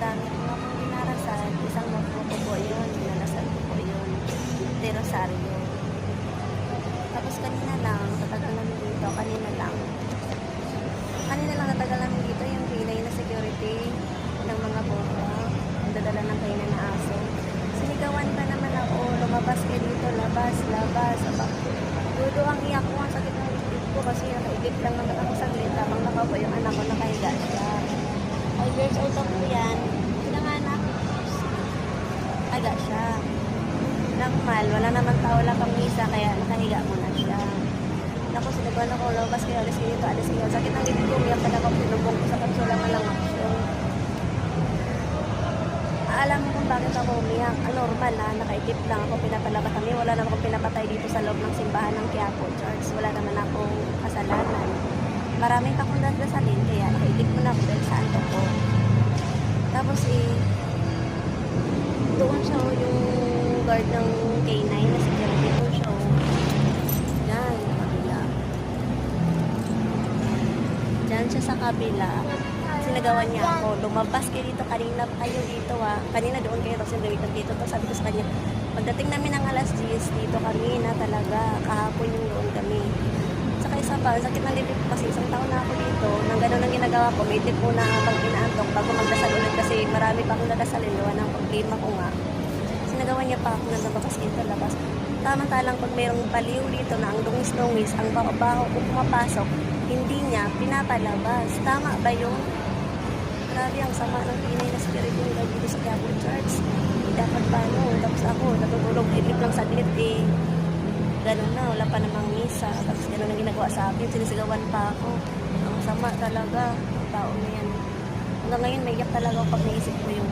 dami ko akong dinarasal. Isang notebook ko po yun, dinarasal ko po yun. De Rosario. Tapos kanina lang, tatagal namin dito, kanina lang natagal namin dito yung pilay na security ng mga bomba, ang dadala ng kainan na aso. Sinigawan pa naman ako, lumabas kayo dito, labas. Aba, dudo ang iyak ko, ang sakit ng isip ko kasi nakaigit lang naman ako saglit habang nakaupo yung anak ko, nakahiga siya. 5 years old ako yan, pinanganak, aga siya. Normal, wala naman tao, wala pang misa, kaya nakahiga muna siya. Ako, sinabuan ako, labas kayo, alis kayo dito, alis kayo. Sakit ng dito ko, umiyak talaga ako, pinubong ko sa kapsula nga lang action. Alam mo kung bakit ako umiyak. Normal na, nakaikip lang ako, pinapalabas kami. Wala naman akong pinapatay dito sa loob ng simbahan ng Quiapo Church. Wala naman akong kasalanan. Maraming akong dasalin, kaya nakaikip mo na ako dahil sa anto ko. Tapos doon siya yung guard ng K9 na security doon siya. Yan, dyan siya sa kabila. Sinagawan niya ako. Lumabas kayo dito. Kanina kayo dito Kanina doon kayo. Tapos yung dito. Tapos sabi ko sa kanya, pagdating namin ng alas 10, dito kami na talaga. Kahapon yung doon kami. Saka isa pa, sakit ng dibdib ko kasi isang taon na ako dito. Nang gano'n ang ginagawa ko, may tip muna pag inaantok bago magdasal ulit kasi marami pa akong nadasalin. Gawa ng problema ko nga. Sinagawan niya pa ako na nababas dito labas. Tamantalang pag mayroong baliw dito na ang dungis-dungis, ang baho-baho kung pumapasok, hindi niya pinapalabas. Tama ba yun? Grabe ang sama ng pinay na spirit yung dito sa Quiapo Church. Dapat pa tapos ako, natutulog, ilip lang saglit ganun na, wala pa namang misa. Tapos ganun ang ginagawa sa akin, sinisigawan pa ako. Ang sama talaga, ang tao na yan. Hanggang ngayon, may iyak talaga ako pag naisip ko yung